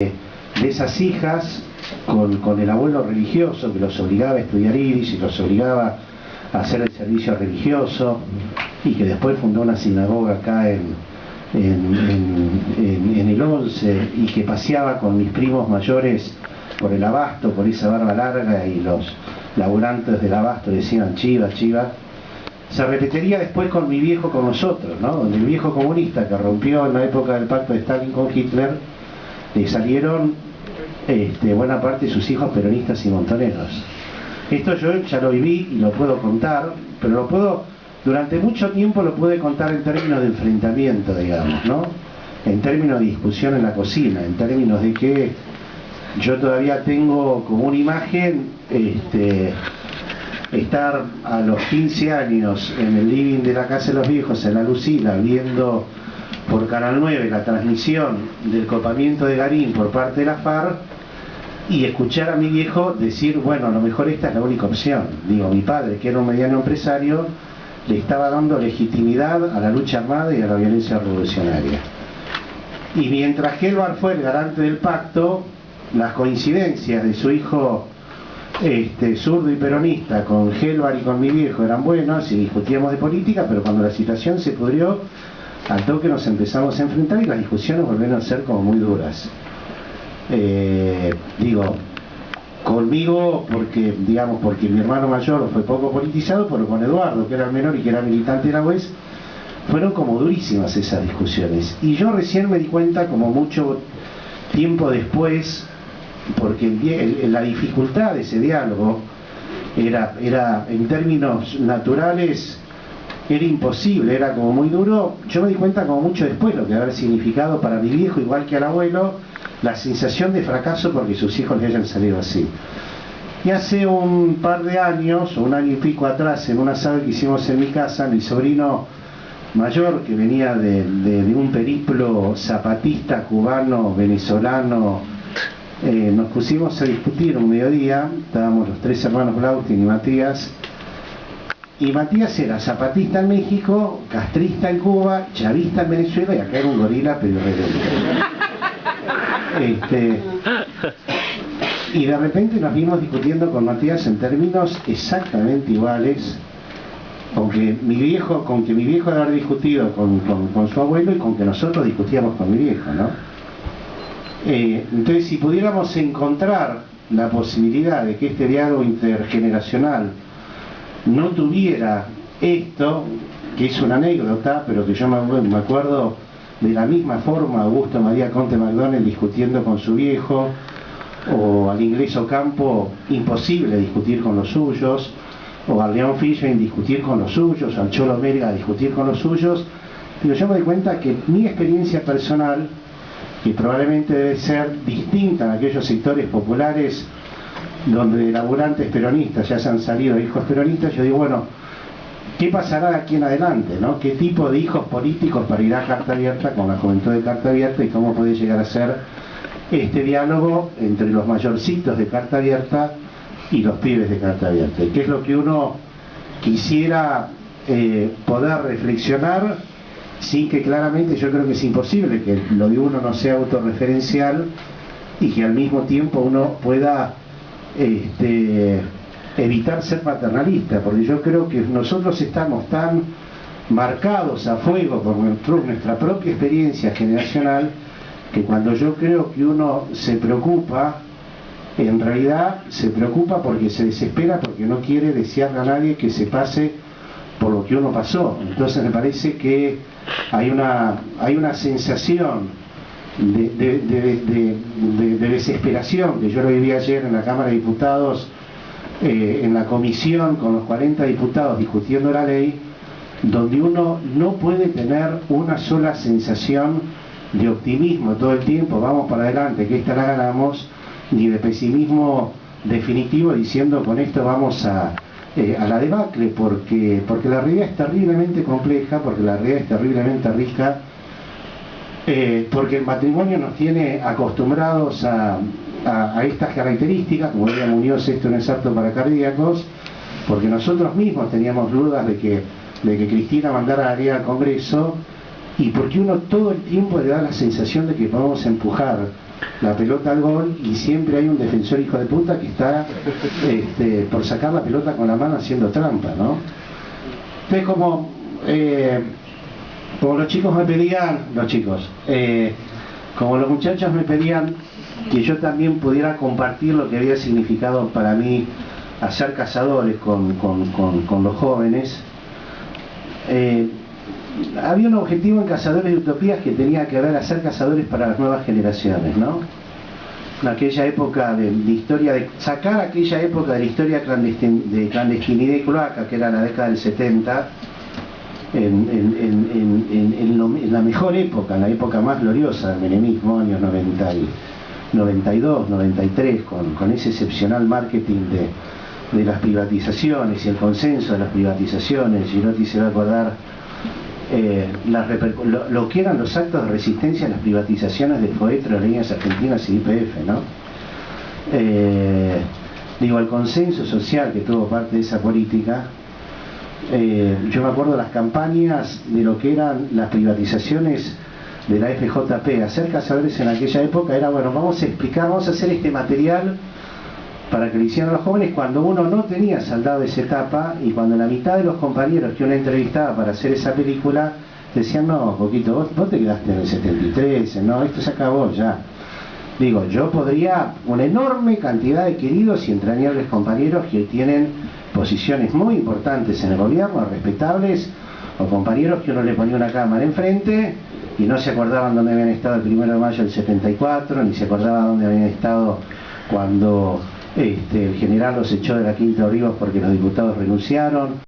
de esas hijas con el abuelo religioso que los obligaba a estudiar iris y los obligaba a hacer el servicio religioso, y que después fundó una sinagoga acá en el 11, y que paseaba con mis primos mayores por el abasto, por esa barba larga, y los laburantes del abasto decían chiva, chiva. Se repetiría después con mi viejo con nosotros, ¿no? Donde el viejo comunista que rompió en la época del pacto de Stalin con Hitler, le salieron buena parte de sus hijos peronistas y montoneros. Esto yo ya lo viví y lo puedo contar, pero durante mucho tiempo lo pude contar en términos de enfrentamiento, digamos, ¿no? En términos de discusión en la cocina, en términos de que yo todavía tengo como una imagen estar a los 15 años en el living de la casa de los viejos en la Lucila, viendo por Canal 9 la transmisión del copamiento de Garín por parte de la FARC, y escuchar a mi viejo decir, bueno, a lo mejor esta es la única opción. Digo, mi padre, que era un mediano empresario, le estaba dando legitimidad a la lucha armada y a la violencia revolucionaria. Y mientras Gelbar fue el garante del pacto, las coincidencias de su hijo zurdo y peronista con Gelbar y con mi viejo eran buenas, y discutíamos de política, pero cuando la situación se pudrió, al toque nos empezamos a enfrentar y las discusiones volvieron a ser como muy duras. Digo, conmigo porque mi hermano mayor fue poco politizado, pero con Eduardo, que era el menor y que era militante de la UES, fueron como durísimas esas discusiones. Y yo recién me di cuenta, como mucho tiempo después, porque la dificultad de ese diálogo era en términos naturales, era imposible, era como muy duro. Yo me di cuenta como mucho después lo que había significado para mi viejo, igual que al abuelo, la sensación de fracaso porque sus hijos le hayan salido así. Y hace un par de años, o un año y pico atrás, en un asado que hicimos en mi casa, mi sobrino mayor, que venía de un periplo zapatista, cubano, venezolano, nos pusimos a discutir un mediodía. Estábamos los tres hermanos Blautin y Matías, y Matías era zapatista en México, castrista en Cuba, chavista en Venezuela, y acá era un gorila pero rebelde. Y de repente nos vimos discutiendo con Matías en términos exactamente iguales, con que mi viejo de haber discutido con su abuelo, y con que nosotros discutíamos con mi viejo, ¿no? Entonces, si pudiéramos encontrar la posibilidad de que este diálogo intergeneracional no tuviera esto, que es una anécdota, pero que yo me acuerdo de la misma forma Augusto María Conte McDonald discutiendo con su viejo, o al inglés Ocampo, imposible discutir con los suyos, o al León Fischer discutir con los suyos, o al Cholo Merga discutir con los suyos. Pero yo me doy cuenta que mi experiencia personal, que probablemente debe ser distinta en aquellos sectores populares donde de laburantes peronistas ya se han salido hijos peronistas, yo digo, bueno, ¿qué pasará de aquí en adelante, ¿no? ¿Qué tipo de hijos políticos parirá Carta Abierta con la juventud de Carta Abierta, y cómo puede llegar a ser este diálogo entre los mayorcitos de Carta Abierta y los pibes de Carta Abierta? ¿Y qué es lo que uno quisiera poder reflexionar, sin que claramente, yo creo que es imposible que lo de uno no sea autorreferencial, y que al mismo tiempo uno pueda evitar ser paternalista? Porque yo creo que nosotros estamos tan marcados a fuego por nuestra propia experiencia generacional, que cuando yo creo que uno se preocupa, en realidad se preocupa porque se desespera, porque no quiere desearle a nadie que se pase por lo que uno pasó. Entonces me parece que hay una sensación de desesperación, que yo lo viví ayer en la Cámara de Diputados, en la comisión con los 40 diputados discutiendo la ley, donde uno no puede tener una sola sensación de optimismo todo el tiempo, vamos para adelante, que esta la ganamos, ni de pesimismo definitivo diciendo con esto vamos a la debacle, porque la realidad es terriblemente compleja, porque la realidad es terriblemente rica, porque el matrimonio nos tiene acostumbrados a estas características, como decía Muñoz, esto no es apto para cardíacos, porque nosotros mismos teníamos dudas de que Cristina mandara a Ariel al Congreso, y porque uno todo el tiempo le da la sensación de que podemos empujar la pelota al gol y siempre hay un defensor hijo de puta que está por sacar la pelota con la mano haciendo trampa, ¿no? Entonces como los chicos me pedían, como los muchachos me pedían que yo también pudiera compartir lo que había significado para mí hacer cazadores con los jóvenes, había un objetivo en Cazadores de Utopías que tenía que ver hacer cazadores para las nuevas generaciones, ¿no? En aquella época de historia, sacar aquella época de la historia de clandestinidad y cloaca, que era la década del 70, en la mejor época, en la época más gloriosa del menemismo, años 92, 93, con ese excepcional marketing de las privatizaciones y el consenso de las privatizaciones. Girotti se va a acordar lo que eran los actos de resistencia a las privatizaciones de Foetro, Aerolíneas Argentinas y YPF, ¿no? El consenso social que tuvo parte de esa política. Yo me acuerdo de las campañas de lo que eran las privatizaciones de la FJP. Hacer cazadores en aquella época era, bueno, vamos a explicar, vamos a hacer este material para que lo hicieran los jóvenes cuando uno no tenía saldado esa etapa, y cuando la mitad de los compañeros que uno entrevistaba para hacer esa película decían, no, Coquito, vos te quedaste en el 73, no, esto se acabó ya. Yo podría, una enorme cantidad de queridos y entrañables compañeros que tienen posiciones muy importantes en el gobierno, respetables, o compañeros que uno le ponía una cámara enfrente y no se acordaban dónde habían estado el 1 de mayo del 74, ni se acordaban dónde habían estado cuando el general los echó de la Quinta de Olivos porque los diputados renunciaron.